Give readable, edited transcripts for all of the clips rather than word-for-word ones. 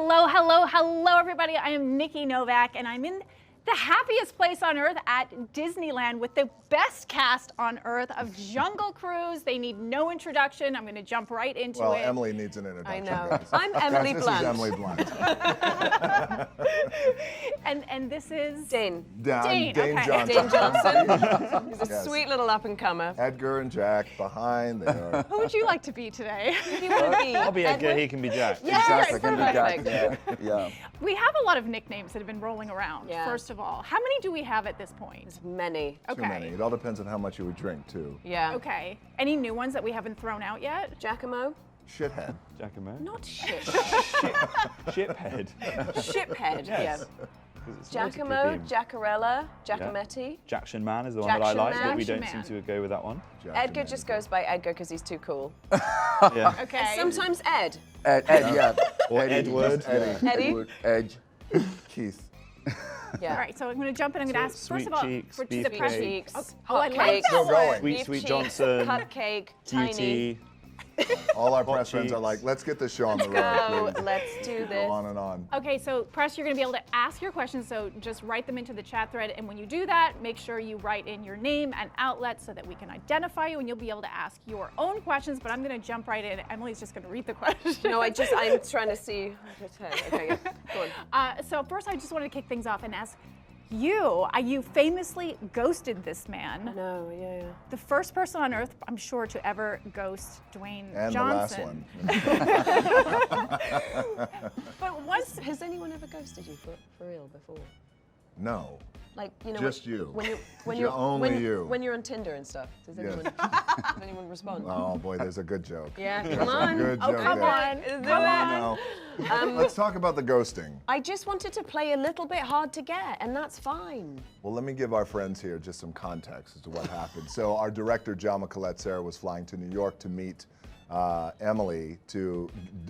Hello, hello, hello, everybody. I am Nikki Novak, and I'm in the happiest place on earth at Disneyland with the best cast on earth of Jungle Cruise. They need no introduction. I'm going to jump right into it. Well, Emily needs an introduction. I know. Guys. I'm Emily Guys, Blunt. This is Emily Blunt. and this is Dane. Dane, Dane okay. Johnson. Dane Johnson. He's a Yes. sweet little up-and-comer. Edgar and Jack behind there. Who would you like to be today? He would be I'll be Edgar, Edward. he can be Jack. Yes, Exactly. Can be perfect. Jack. Yeah. We have a lot of nicknames that have been rolling around, Yeah. first of all. How many do we have at this point? Many. Okay. Too many. It all depends on how much you would drink too. Yeah. Okay. Any new ones that we haven't thrown out yet? Giacomo. Shithead. Giacomo. Not shit. Shiphead. Shiphead. Yes. Yeah. 'Cause it's Giacomo, politically themed. Jacarella, Giacometti. Jackson Man is the one that I Jackson like, Man. but we don't Jackson seem Man. to go with that one. Jack Edgar and just Edgar. goes by Edgar because he's too cool. Yeah. Okay. Sometimes Ed. Ed, yeah. Or Eddie, Edward. just Eddie. Eddie? Edward, Edge. Keith. Yeah. All right, so I'm going to jump in. I'm going to ask, Sweet first of all, cheeks, for beef the Sweet press. cheeks. Oh, I like hotcakes, that Still one. going. Sweet, beef sweet cheeks, Johnson. Cupcake. Tiny. Beauty. All our Hot press friends are cheeks. like, let's get this show on the Go. road, please. Let's do Go this. on and on. Okay, so press, you're going to be able to ask your questions, so just write them into the chat thread, and when you do that, make sure you write in your name and outlet so that we can identify you, and you'll be able to ask your own questions, but I'm going to jump right in. Emily's just going to read the questions. No, I'm trying to see. Okay, yeah. Go on. So first, I just wanted to kick things off and ask you famously ghosted this man. No, yeah. The first person on earth, I'm sure, to ever ghost Dwayne And Johnson. the last one. But once, Has anyone ever ghosted you for real before? No. Like, you know, Just you. when Ju- you're only when, you. when you're on Tinder and stuff. Does Yes. anyone respond? Oh boy, there's a good joke. Yeah, There's come a on. good oh, joke come there. on, Do come it. on. No. Let's talk about the ghosting. I just wanted to play a little bit hard to get, and that's fine. Well, let me give our friends here just some context as to what happened. So our director, John Michelet Sarah, was flying to New York to meet Emily to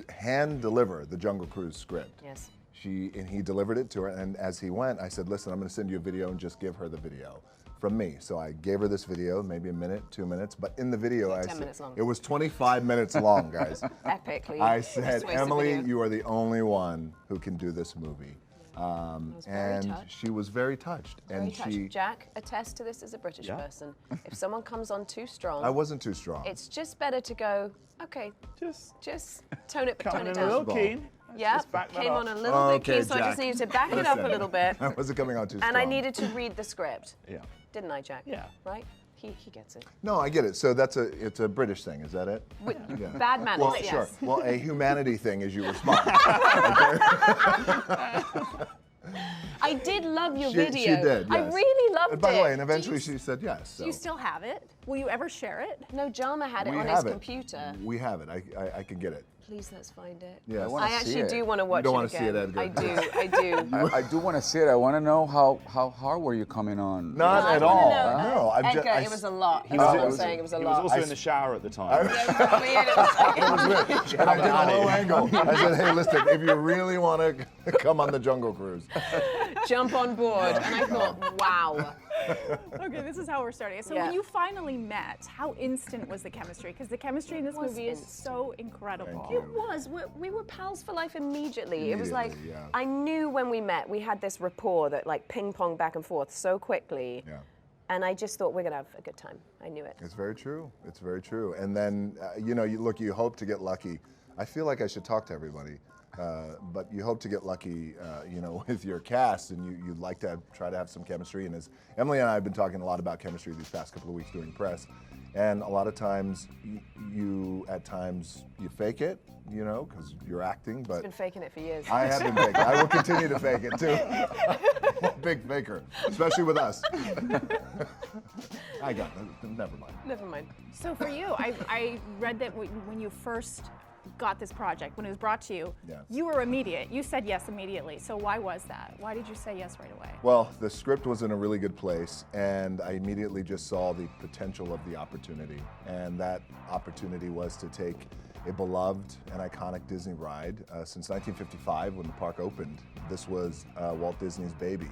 hand deliver the Jungle Cruise script. Yes. And he delivered it to her, and as he went, I said, listen, I'm gonna send you a video and just give her the video from me. So I gave her this video, maybe a minute, 2 minutes, but in the video, Like I 10 said, minutes long. it was 25 minutes long, guys. Epically. I Best said, waste of Emily, video. you are the only one who can do this movie. was very And touched. she was very touched. Very And touched. she, Jack attests to this as a British Yeah. person. If someone comes on too strong, I wasn't too strong. it's just better to go, okay, Just just tone it coming in a down. little Ball. keen. Let's Yeah, just back that came up. on a little bit Okay, keen, so I just Jack. needed to back it up a Listen. little bit. I wasn't coming on too strong. And I needed to read the script. Yeah. Didn't I, Jack? Yeah. Right? He gets it. No, I get it. So it's a British thing, is that it? Yeah. Bad manners, Well, yes. sure. Well, a humanity thing is you respond. I did love your She video. did, I yes. really loved And by the way, it. and eventually she said yes. So. do you still have it? Will you ever share it? No, Jama had it We on his have it. computer. We have it. I can get it. Please, let's find it. Yes. I wanna I see actually it. do want to watch don't it wanna see again. it, Edgar. I do. I do. I do want to see it. I want to know how hard were you coming on? Not I at wanna all. know. No, I'm Edgar, just. it was a lot. He That's was- what I'm it was- saying. It was a He was lot. also in the shower at the time. And I did a low angle. I said, hey, listen, if you really want to come on the Jungle Cruise, Jump on board. And I thought, wow. Okay, this is how we're starting. So Yeah. when you finally met, how instant was the chemistry? Because the chemistry in this was movie is instant. so incredible. Thank you. It was. We were pals for life immediately. It was like, Immediately, yeah. I knew when we met, we had this rapport that like ping pong back and forth so quickly. yeah. And I just thought we're going to have a good time. I knew it. It's very true. It's very true. And then, you hope to get lucky. I feel like I should talk to everybody, but you hope to get lucky, with your cast, and you'd like to try to have some chemistry. And as Emily and I have been talking a lot about chemistry these past couple of weeks doing press, and a lot of times you fake it, because you're acting, but Been faking it for years. I have been faking. I will continue to fake it too. I'm a big faker, especially with us. I got it. Never mind. Never mind. So for you, I read that when you first got this project, when it was brought to you, Yes. you were immediate. You said yes immediately. So why was that? Why did you say yes right away? Well, the script was in a really good place, and I immediately just saw the potential of the opportunity. And that opportunity was to take a beloved and iconic Disney ride since 1955 when the park opened. This was Walt Disney's baby.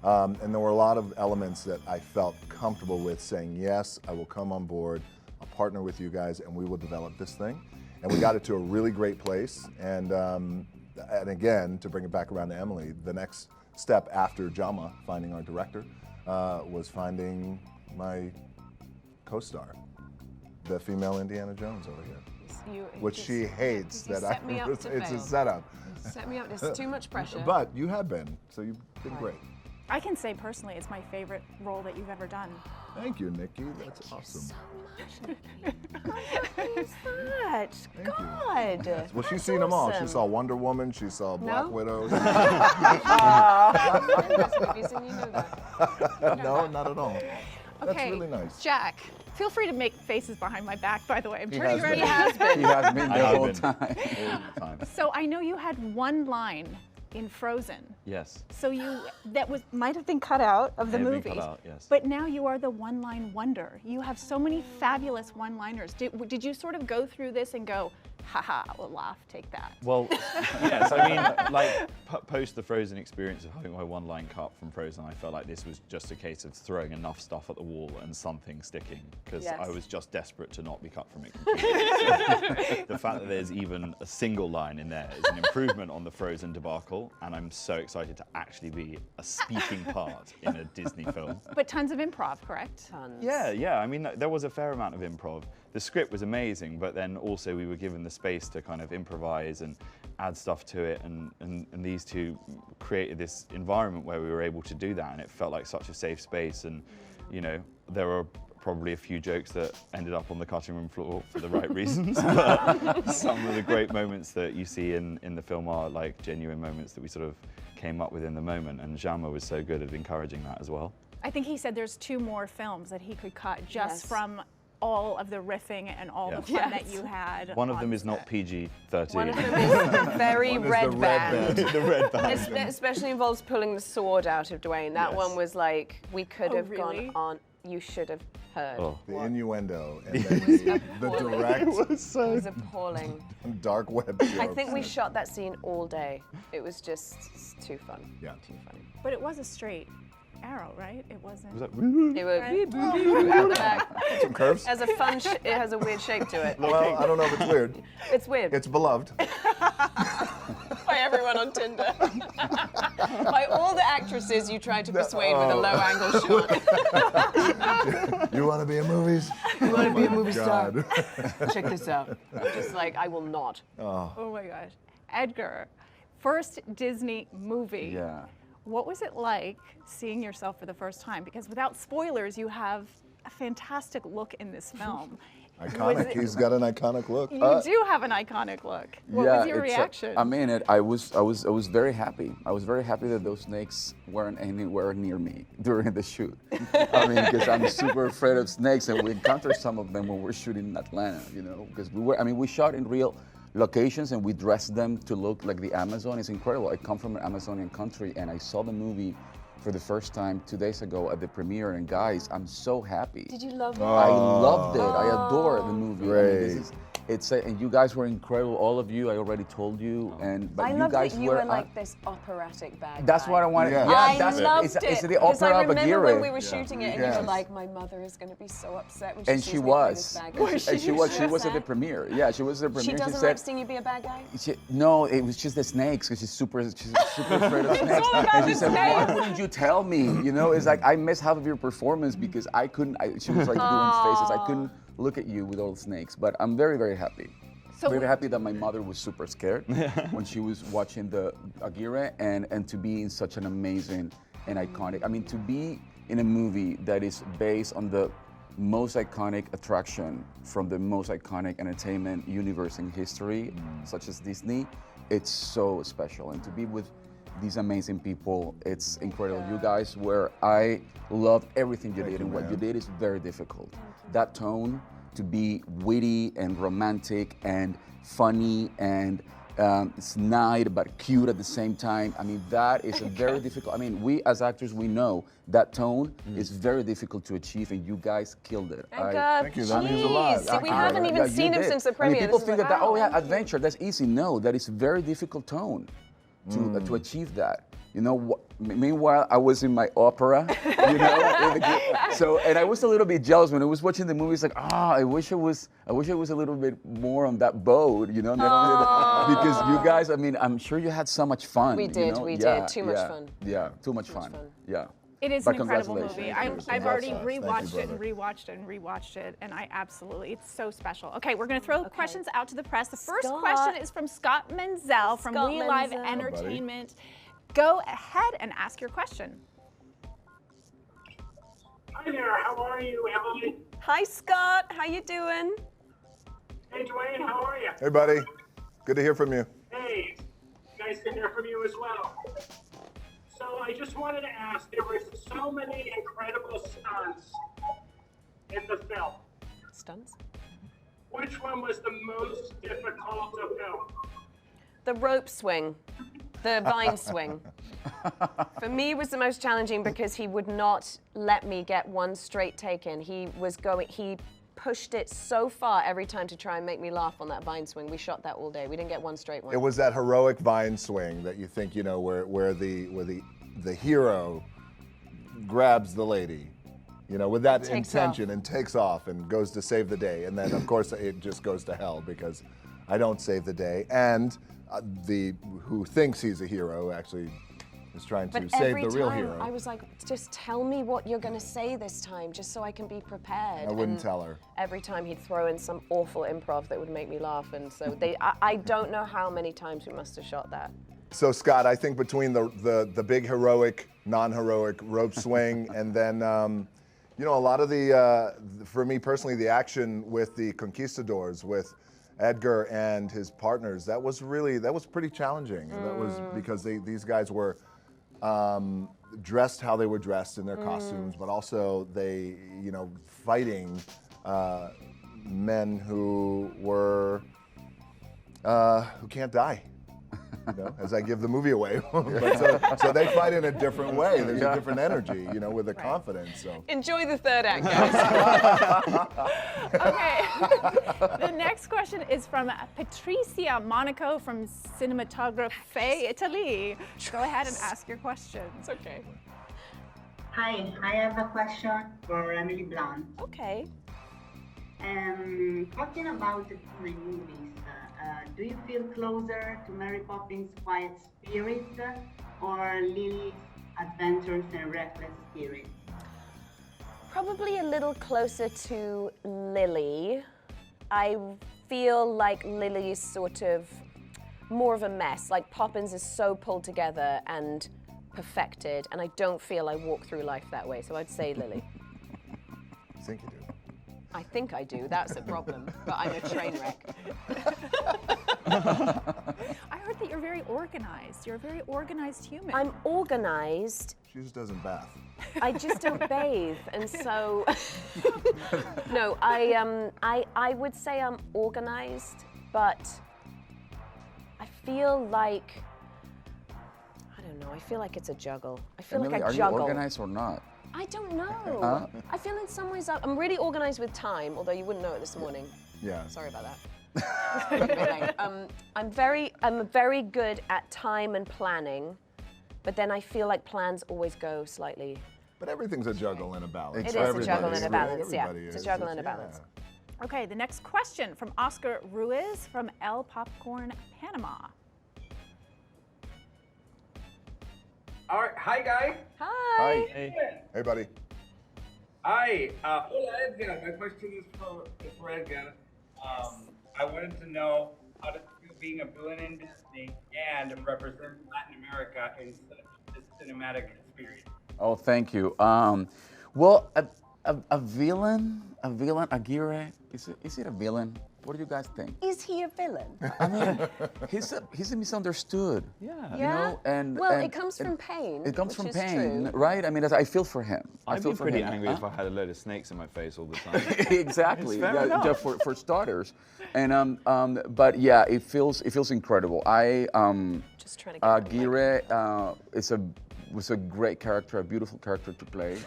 And there were a lot of elements that I felt comfortable with saying, yes, I will come on board, I'll partner with you guys, and we will develop this thing. And we got it to a really great place. And and again, to bring it back around to Emily, the next step after Jama, finding our director, was finding my co-star, the female Indiana Jones over here, which she hates that I. Set me up to it's fail. a setup. Set me up. There's too much pressure. But you have been, so you've been great. I can say personally, it's my favorite role that you've ever done. Thank you, Nikki. That's awesome. Much. God. Well, she's seen them all. She awesome. saw Wonder Woman. She saw Black No? Widow. Movies, and you know that. No, not at all. That's Okay, really nice. Jack, feel free to make faces behind my back, by the way. I'm He turning has around. been. has He has been I the have whole been. time. All the time. So I know you had one line in Frozen. Yes. So that might have been cut out of the May have movie. been cut out, yes. But now you are the one-line wonder. You have so many fabulous one-liners. Did you sort of go through this and go, haha, we'll laugh, take that? Well, yes, I mean, like, post the Frozen experience of having my one line cut from Frozen, I felt like this was just a case of throwing enough stuff at the wall and something sticking, because Yes. I was just desperate to not be cut from it completely. So the fact that there's even a single line in there is an improvement on the Frozen debacle, and I'm so excited to actually be a speaking part in a Disney film. But tons of improv, correct? Tons. Yeah, I mean, there was a fair amount of improv. The script was amazing, but then also we were given the space to kind of improvise and add stuff to it, and these two created this environment where we were able to do that, and it felt like such a safe space. And, you know, there were probably a few jokes that ended up on the cutting room floor for the right reasons, but some of the great moments that you see in the film are like genuine moments that we sort of came up with in the moment, and Jama was so good at encouraging that as well. I think he said there's 2 more films that he could cut just Yes. from all of the riffing and all the fun that you had. One of on them is not set. PG-13. One of them is very One is red the band. red the red band. It especially involves pulling the sword out of Dwayne. That Yes. one was like, we could Oh, have really? gone on. You should have heard. Oh. The innuendo and then the direct It was appalling. dark web jokes. I think we shot that scene all day. It was just too fun. Yeah. Too funny. But it was a straight arrow, right? It wasn't. Was that- It was out the back. Some curves. It has a fun. It has a weird shape to it. Well, I don't know if it's weird. It's weird. It's beloved. By everyone on Tinder. By all the actresses you tried to persuade with a low-angle shot. You want to be in movies? You want to be a movie God. star? Check this out. I'm just like, I will not. Oh my gosh. Edgar, first Disney movie. Yeah. What was it like seeing yourself for the first time? Because without spoilers, you have a fantastic look in this film. Iconic. He's got an iconic look. You do have an iconic look. What was your reaction? I mean, I was very happy. I was very happy that those snakes weren't anywhere near me during the shoot. I mean, because I'm super afraid of snakes, and we encountered some of them when we're shooting in Atlanta. You know, because we shot in real locations and we dressed them to look like the Amazon. It's incredible. I come from an Amazonian country, and I saw the movie for the first time 2 days ago at the premiere, and guys, I'm so happy. Did you love it? I loved it. I adore the movie. Great. And you guys were incredible. All of you, I already told you. But I you love guys that you were like this operatic bad That's guy. what I wanted. Yeah. I that's loved it's, it. It's the Because opera I of remember Aguirre. when we were shooting it, and you Yes. were like, "My mother is going to be so upset when she And sees she me play this was. bad guy." And she was at the premiere. Yeah, she was at the She premiere. doesn't said, like seeing you be a bad guy. no, it was just the snakes, because she's super afraid of snakes. all about And she the said, why snakes. wouldn't you tell me? You know, it's like, I missed half of your performance because I couldn't, she was like doing faces. I couldn't look at you with all the snakes. But I'm very, very happy. So- Very happy that my mother was super scared when she was watching the Aguirre, and to be in such an amazing and iconic, I mean, to be in a movie that is based on the most iconic attraction from the most iconic entertainment universe in history, such as Disney, it's so special. And to be with these amazing people, it's incredible. You guys I loved everything you did, and what you did is very difficult. That tone, to be witty and romantic and funny and snide but cute at the same time. I mean, that is a very difficult, I mean, we as actors, we know that tone is very difficult to achieve, and you guys killed it. Thank you, that means a lot. Jeez, we Yeah, haven't even you seen him did. since the I premiere. mean, people This is think like, that, wow, oh yeah, thank you. adventure, that's easy. No, that is a very difficult tone. to achieve that. You know, meanwhile, I was in my opera, you know. So, and I was a little bit jealous when I was watching the movie. It's like, I wish it was a little bit more on that boat, you know. Because you guys, I mean, I'm sure you had so much fun. We did, you know? we did. Too much fun. Yeah, too much fun. Yeah. It is But an incredible congratulations. movie. I've already Thank you, rewatched it and brother. rewatched it and rewatched it, and I absolutely, it's so special. Okay, we're gonna throw questions out to the press. The first Scott. question is from Scott Menzel from Scott We Live Menzel. Entertainment. Go ahead and ask your question. Hi there, how are you, Emily? Hi, Scott. How you doing? Hey, Dwayne, how are you? Hey, buddy. Good to hear from you. Hey, nice to hear from you as well. So I just wanted to ask, there were so many incredible stunts in the film. Stunts. Which one was the most difficult to film? The rope swing, the vine swing. For me, was the most challenging because he would not let me get one straight take in. He pushed it so far every time to try and make me laugh on that vine swing. We shot that all day. We didn't get one straight one. It was that heroic vine swing that you think, you know, where the hero grabs the lady, you know, with that Takes intention and takes off and goes to save the day. And then, of course, it just goes to hell because I don't save the day. And who thinks he's a hero actually is trying to But save every the real time hero. I was like, just tell me what you're going to say this time, just so I can be prepared. I wouldn't And tell her. Every time he'd throw in some awful improv that would make me laugh, and so I don't know how many times we must have shot that. So Scott, I think between the big heroic, non-heroic rope swing, and then you know, a lot of for me personally, the action with the conquistadors, with Edgar and his partners, that was pretty challenging. And that was because these guys were dressed how they were dressed in their costumes, but also they, you know, fighting men who were who can't die. You know, as I give the movie away. But so they fight in a different way. There's a different energy, you know, with the confidence. So. Enjoy the third act, guys. Okay. The next question is from Patricia Monaco from Cinematographe Italy. Go ahead and ask your questions. Okay. Hi, I have a question for Emily Blunt. Okay. Talking about the Disney movies, do you feel closer to Mary Poppins' quiet spirit or Lily's adventurous and reckless spirit? Probably a little closer to Lily. I feel like Lily is sort of more of a mess. Like Poppins is so pulled together and perfected, and I don't feel I walk through life that way, so I'd say Lily. I think you do. I think I do, that's a problem, but I'm a train wreck. I heard that you're very organized. You're a very organized human. I'm organized, She just doesn't bath. I just don't bathe, and so, no, I would say I'm organized, but I feel like, I don't know, I feel like it's a juggle. I feel Emily, like I are juggle. you organized or not? I don't know. Huh? I feel in some ways I'm really organized with time, although you wouldn't know it this morning. Yeah. Sorry about that. I'm very good at time and planning, but then I feel like plans always go slightly. But everything's a juggle and a balance. It For is a everybody. juggle and a balance, yeah. Everybody It's a is. juggle and a balance. Okay, the next question from Oscar Ruiz from El Popcorn, Panama. All right, hi guys. Hi. Hey, buddy. Hi, hola Edgar. My question is for Edgar. I wanted to know how does it feel being a villain in Disney and represent Latin America in such a cinematic experience? Oh, thank you. Well, a villain, Aguirre, is it a villain? What do you guys think? Is he a villain? I mean, he's a misunderstood. Yeah. You know, and well, and- it comes from and pain. It comes which from is pain, true. right? I mean, I feel for him. I'd feel be for pretty him. angry if I had a load of snakes in my face all the time. Exactly. It's fair Yeah, enough. just for starters, and but yeah, it feels incredible. Just trying to get Aguirre was a great character, a beautiful character to play.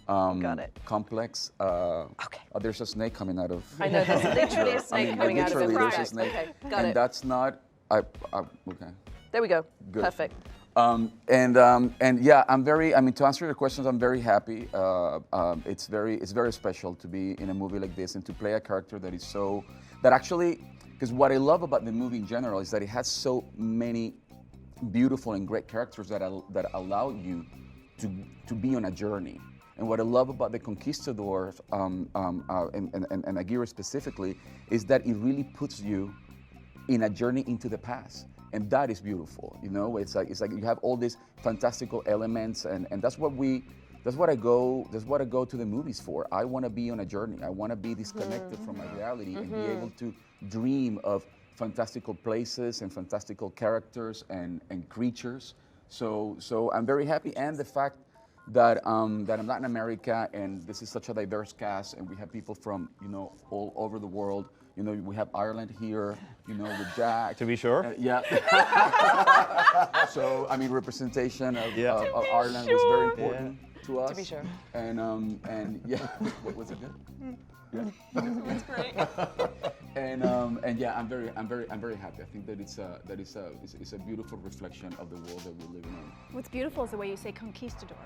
Got it. Complex. Okay. There's a snake coming out of. I know, there's literally a snake coming out of his literally, there's a right. snake. Okay, got and it. that's not. Okay. There we go. Good. Perfect. And yeah, to answer your questions, I'm very happy. It's very special to be in a movie like this and to play a character because what I love about the movie in general is that it has so many beautiful and great characters that allow you to be on a journey. And what I love about the Conquistadors and Aguirre specifically is that it really puts you in a journey into the past. And that is beautiful, you know. It's like you have all these fantastical elements, and that's what I go to the movies for. I want to be on a journey. I want to be disconnected from my reality and be able to dream of fantastical places and fantastical characters and creatures. So I'm very happy, and the fact that I'm Latin America and this is such a diverse cast, and we have people from all over the world. You know, we have Ireland here, with Jack. To be sure. Yeah. So, representation of Ireland was very important to us. To be sure. And yeah, was it good? Yeah. That's great. And yeah, I'm very happy. I think that it's a beautiful reflection of the world that we're living in. What's beautiful is the way you say conquistador.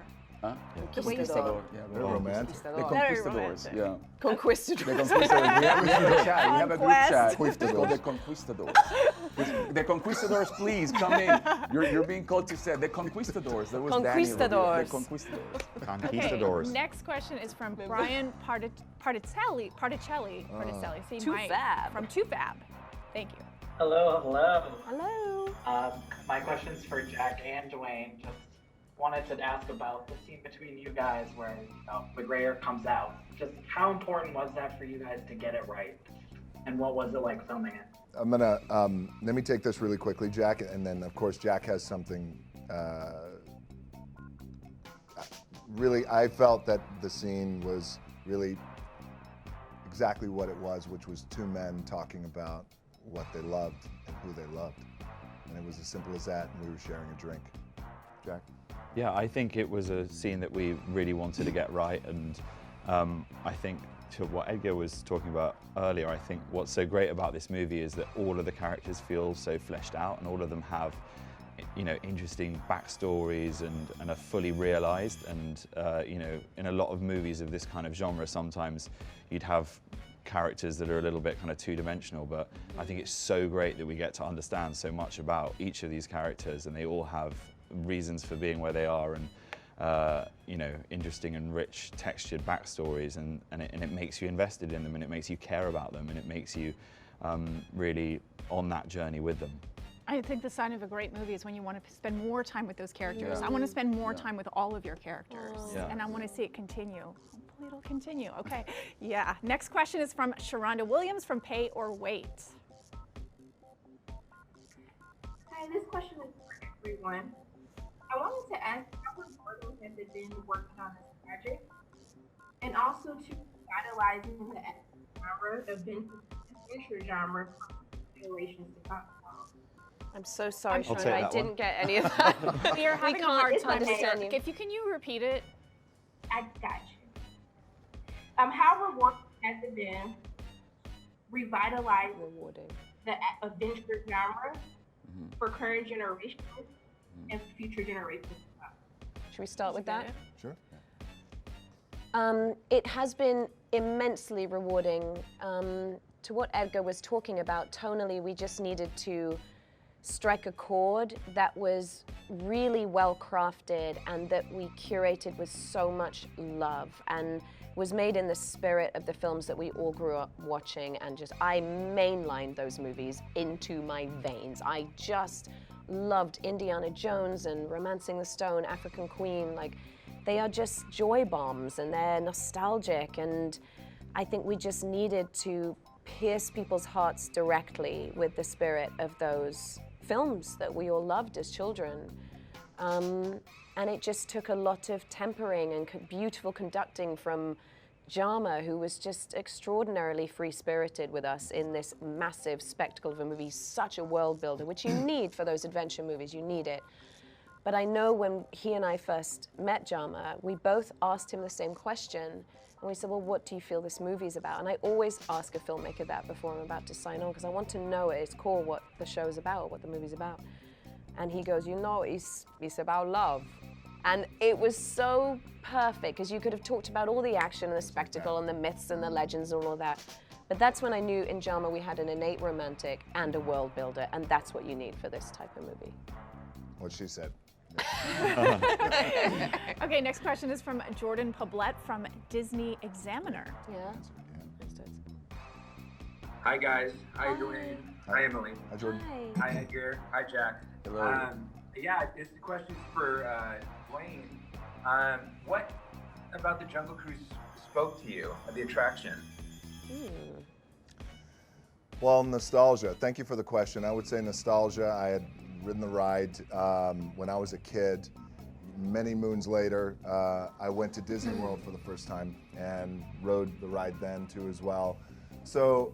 Huh? The way you say Yeah, Very romantic. The Very Conquistadors, romantic. yeah. Conquistador. The Conquistadors. We have a chat. We have a group chat. Conquest. It's called the Conquistadors. The Conquistadors, please come in. You're being called to say the Conquistadors. That was Conquistadors. Danny. The Conquistadors. Conquistadors. Next question is from Brian Particelli. See, Too Fab. From Too Fab. Thank you. Hello, hello. Hello. My question's for Jack and Dwayne. Just wanted to ask about the scene between you guys where the grayer comes out. Just how important was that for you guys to get it right? And what was it like filming it? I'm gonna, let me take this really quickly, Jack, and then of course Jack has something, really, I felt that the scene was really exactly what it was, which was two men talking about what they loved and who they loved. And it was as simple as that, and we were sharing a drink. Jack? Yeah, I think it was a scene that we really wanted to get right, and I think to what Edgar was talking about earlier, I think what's so great about this movie is that all of the characters feel so fleshed out, and all of them have, interesting backstories and are fully realized. And in a lot of movies of this kind of genre, sometimes you'd have characters that are a little bit kind of two-dimensional, but I think it's so great that we get to understand so much about each of these characters, and they all have reasons for being where they are, and interesting and rich textured backstories, and it makes you invested in them, and it makes you care about them, and it makes you really on that journey with them. I think the sign of a great movie is when you want to spend more time with those characters. Yeah. I want to spend more time with all of your characters, Yeah. and I want to see it continue. Hopefully it'll continue. Okay, yeah. Next question is from Sharonda Williams from Pay or Wait. Hi, this question is for everyone. I wanted to ask how important has it been working on this project, and also to vitalizing the genre of adventure genre for generations to come. I'm so sorry, I'll Sharon. take I that didn't one. get any of that. We are having a hard can't time understand you. Can you repeat it? I got you. How rewarding has it been revitalizing Rewarding. the adventure genre for current generations and future generations to come? Should we start with that? Sure. It has been immensely rewarding. To what Edgar was talking about, tonally, we just needed to strike a chord that was really well crafted and that we curated with so much love and was made in the spirit of the films that we all grew up watching, and just I mainlined those movies into my veins. I just loved Indiana Jones and Romancing the Stone, African Queen. Like, they are just joy bombs and they're nostalgic, and I think we just needed to pierce people's hearts directly with the spirit of those films that we all loved as children. And it just took a lot of tempering and beautiful conducting from Jama, who was just extraordinarily free-spirited with us in this massive spectacle of a movie, such a world builder, which you need for those adventure movies, you need it. But I know when he and I first met Jama, we both asked him the same question. And we said, well, what do you feel this movie's about? And I always ask a filmmaker that before I'm about to sign on, because I want to know at its core what the show's about, what the movie's about. And he goes, you know, it's about love. And it was so perfect, because you could have talked about all the action and the spectacle and the myths and the legends and all of that. But that's when I knew in Jalma we had an innate romantic and a world builder, and that's what you need for this type of movie. What she said. Okay, next question is from Jordan Pablett from Disney Examiner. Yeah. Hi guys. Hi Dwayne. Hi Emily. Hi, Jordan. Hi Edgar. Hi Jack. Hello. Yeah, this question is for Dwayne. What about the Jungle Cruise spoke to you, the attraction? Well, nostalgia. Thank you for the question. I would say nostalgia. I had ridden the ride when I was a kid. Many moons later, I went to Disney World for the first time and rode the ride then too as well. So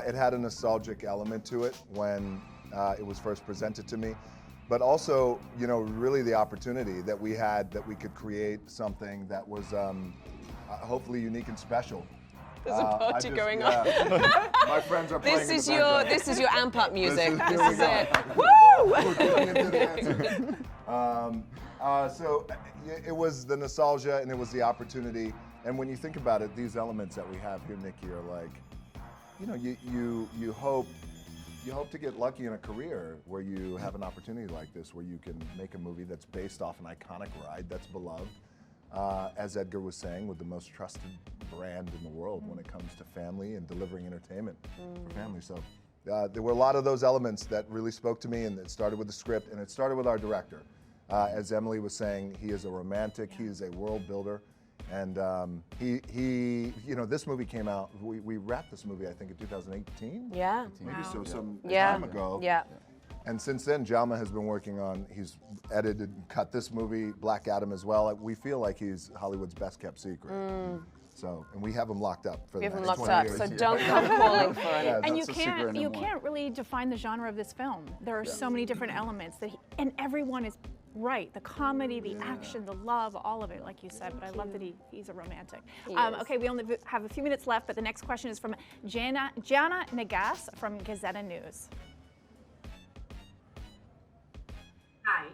it had a nostalgic element to it when it was first presented to me. But also, you know, really the opportunity that we had that we could create something that was hopefully unique and special. There's a party going on. My friends are playing. This is your amp up music. This is it. We're going into the answer. So it was the nostalgia and it was the opportunity. And when you think about it, these elements that we have here, Nikki, are like, you know, you hope to get lucky in a career where you have an opportunity like this, where you can make a movie that's based off an iconic ride that's beloved. As Edgar was saying, with the most trusted brand in the world when it comes to family and delivering entertainment for families. So there were a lot of those elements that really spoke to me, and it started with the script, and it started with our director. As Emily was saying, he is a romantic, he is a world builder, and he you know, this movie came out, we wrapped this movie, I think, in 2018? Yeah. Maybe so, some Yeah. time ago. Yeah. And since then, Jalma has been working on, he's edited and cut this movie, Black Adam as well. We feel like he's Hollywood's best kept secret. So, and we have him locked up for We the have him next locked 20 up, years. so don't come calling for it. Yeah, And you that's a secret can't anymore. really define the genre of this film. There are so many different elements and everyone is right. The comedy, the action, the love, all of it, like you said. But I love that he's a romantic. He is. Okay, we only have a few minutes left, but the next question is from Jana Nagas from Gazeta News. Hi.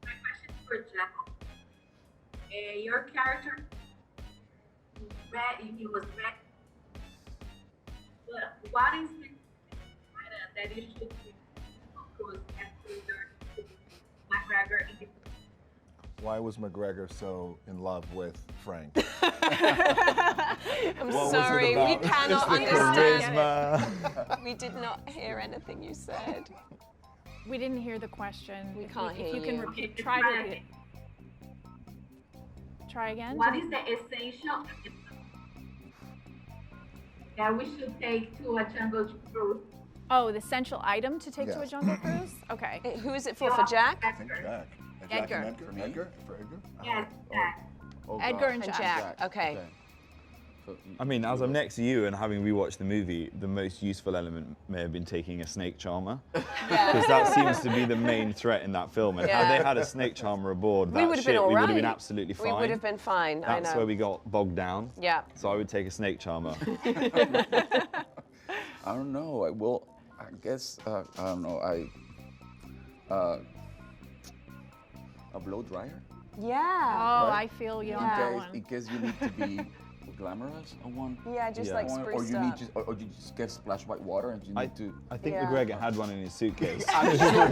My question is for Jack. Your character, he was red. What is the item that you should be McGregor? Why was McGregor so in love with Frank? I'm was it sorry, we about? cannot It's the understand. Charisma. We did not hear anything you said. We didn't hear the question. We can't hear If you can you. repeat, try to repeat it. Try again. What is the essential that we should take to a jungle cruise? Oh, the essential item to take to a Yes. jungle cruise? Okay. Who is it for Jack? I think Jack. Edgar. And Edgar? Edgar? For Edgar? Yes, Jack. Oh, Edgar God. and And Jack. Jack. Okay. So, I mean, as I'm next to you and having rewatched the movie, the most useful element may have been taking a snake charmer. Because that seems to be the main threat in that film. And Yeah. had they had a snake charmer aboard We that would have ship, been all we would have right. been absolutely fine. We would have been fine, I That's know. where we got bogged down. Yeah. So I would take a snake charmer. I don't know. I guess I don't know. A blow dryer. Yeah. Oh, Right? I feel you on Yeah. that In one. case you need to be glamorous on one. Yeah, just Yeah. like Or spruced you up. need or you just get splashed white water and you need to. I think Yeah. McGregor had one in his suitcase. I'm sure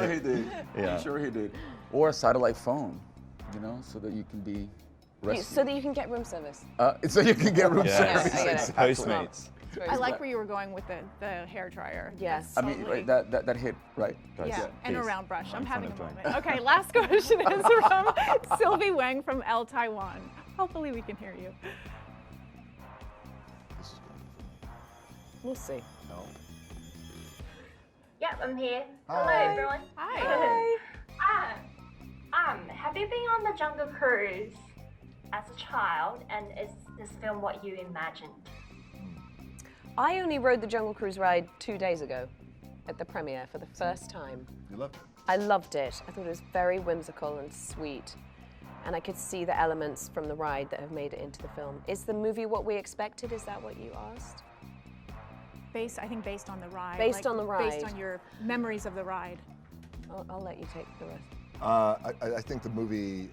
he did. Yeah. I'm sure he did. Or a satellite phone, you know, so that you can be rescued. So that you can get room service. So you can get room Yeah. service. I get it. Exactly. Postmates. I like where you were going with the hair dryer. Yes. I mean, right, that hit, right? Guys, Yeah, and a please. round brush. I'm in front having a of Dwayne. moment. Okay, last question is from Sylvie Wang from El Taiwan. Hopefully we can hear you. This is good. We'll see. No. Yep, I'm here. Hi. Hello, everyone. Hi. Have you been on the Jungle Cruise as a child, and is this film what you imagined? I only rode the Jungle Cruise ride 2 days ago at the premiere for the first time. You loved it? I loved it. I thought it was very whimsical and sweet. And I could see the elements from the ride that have made it into the film. Is the movie what we expected? Is that what you asked? I think based on the ride. Based on the ride. Based on your memories of the ride. I'll let you take the rest. I think the movie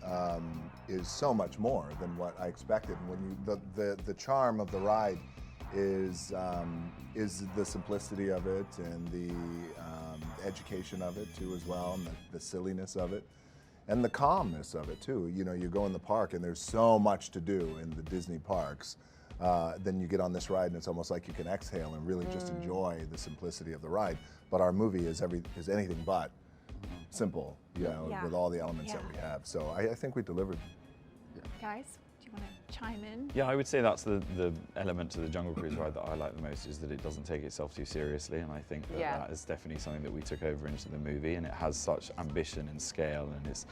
is so much more than what I expected. When the charm of the ride is the simplicity of it and the education of it too as well, and the silliness of it, and the calmness of it too. You know, you go in the park and there's so much to do in the Disney parks. Then you get on this ride and it's almost like you can exhale and really just enjoy the simplicity of the ride. But our movie is anything but simple, you know, with all the elements that we have. So I think we delivered. Guys, do you want to chime in? Yeah, I would say that's the element to the Jungle Cruise ride that I like the most, is that it doesn't take itself too seriously, and I think that that is definitely something that we took over into the movie, and it has such ambition and scale, and it's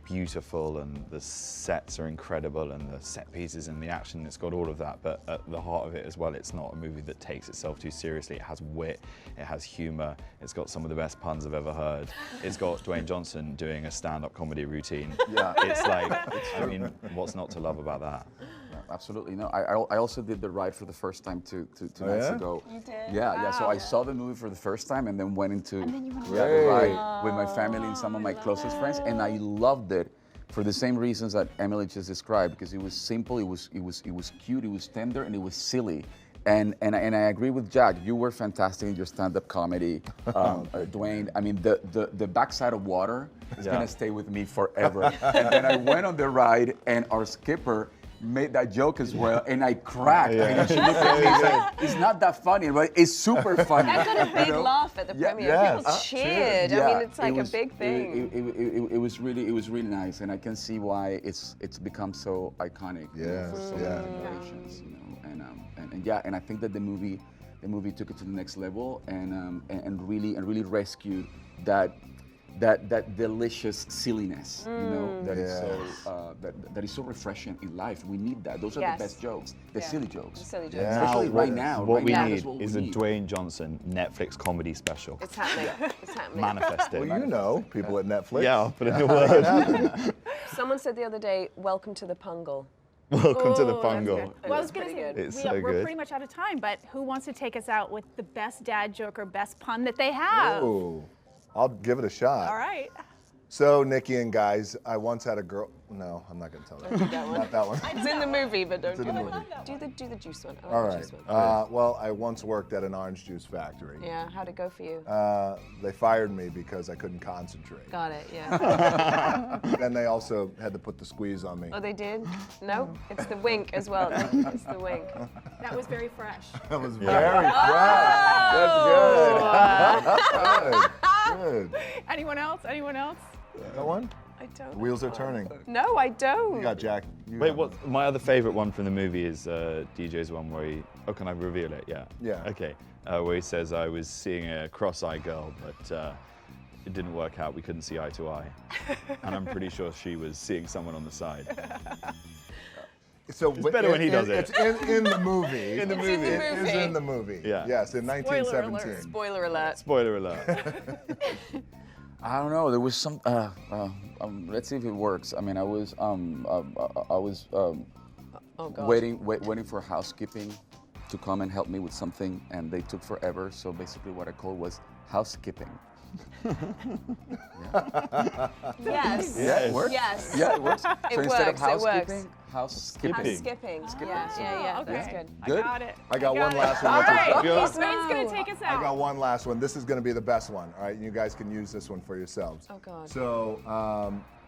beautiful, and the sets are incredible, and the set pieces and the action, it's got all of that, but at the heart of it as well, it's not a movie that takes itself too seriously. It has wit, it has humor, it's got some of the best puns I've ever heard. It's got Dwayne Johnson doing a stand-up comedy routine. Yeah. It's like, I mean, what's not to love about that? Absolutely. No, I also did the ride for the first time two nights ago. You did? Yeah. So I saw the movie for the first time and then went into the ride with my family and some of my closest friends, and I loved it for the same reasons that Emily just described, because it was simple, it was cute, it was tender, and it was silly. And I agree with Jack. You were fantastic in your stand-up comedy, Dwayne. I mean, the backside of water is gonna stay with me forever. And then I went on the ride, and our skipper made that joke as well, and I cracked. And she looked at me and said, "It's not that funny, but it's super funny." I got a big laugh at the premiere. People cheered. I mean, it's like a big thing. It was really nice, and I can see why it's become so iconic for so many generations. You know, and I think that the movie took it to the next level, and really rescued that delicious silliness, you know, that is so that is so refreshing in life. We need that. Those are the best jokes, the silly jokes. The silly jokes. Especially right now. What we that's need is a Dwayne Johnson Netflix comedy special. It's happening. It's happening. Manifest it. Well, you know, people at Netflix. Yeah, I'll put in a word. Someone said the other day, "Welcome to the Pungle." Welcome to the Pungle. Well, I was going to say, It's so we're good. pretty much out of time, but who wants to take us out with the best dad joke or best pun that they have? Ooh, I'll give it a shot. All right. So, Nikki and guys, I once had a girl. No, I'm not going to tell that. Not that one. It's in the movie, but don't It's in the movie. do the juice one. All right. Well, I once worked at an orange juice factory. Yeah, how'd it go for you? They fired me because I couldn't concentrate. Got it, yeah. And they also had to put the squeeze on me. Oh, they did? No? It's the wink as well. It's the wink. That was very fresh. That was very fresh. That's good. Good. Anyone else? Anyone else? No one? I don't. The wheels are turning. No, I don't. You got Jack. Wait, what? My other favorite one from the movie is DJ's one where he. Oh, can I reveal it? Yeah. Yeah. Okay. Where he says, "I was seeing a cross-eyed girl, but it didn't work out. We couldn't see eye to eye." And I'm pretty sure she was seeing someone on the side. So it's better when he does it. It's in the movie. In the movie. It is in the movie. Yeah. Yes, in 1917. Spoiler alert. Spoiler alert. I don't know. There was some. Let's see if it works. I mean, I was waiting for housekeeping to come and help me with something, and they took forever. So basically, what I called was housekeeping. Yes. Yeah, it works. Yes. Yeah, it works. So instead of housekeeping, Skipping. Skipping. Skipping. Yeah. Okay. That's good. Good. I got it. I got one last one. All right. Let's- Dwayne's going to take us out. I got one last one. This is going to be the best one. All right, you guys can use this one for yourselves. Oh, God. So,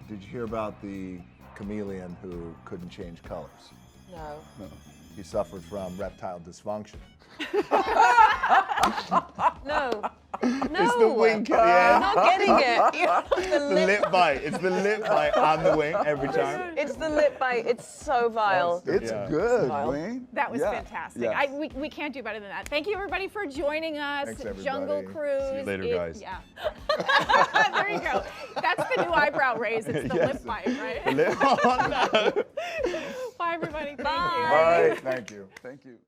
did you hear about the chameleon who couldn't change colors? No. He suffered from reptile dysfunction. No. It's the wink at the end. I'm not getting it. The lip bite. It's the lip bite and the wink every time. It's the lip bite. It's so vile. It's good, Dwayne. That was fantastic. Yeah. We can't do better than that. Thank you, everybody, for joining us. Thanks, everybody. Jungle Cruise. See you later, guys. Yeah. There you go. That's the new eyebrow raise. It's the lip bite, right? The lip. Oh, no. Bye, everybody. Thank you. Bye. Thank you. Thank you.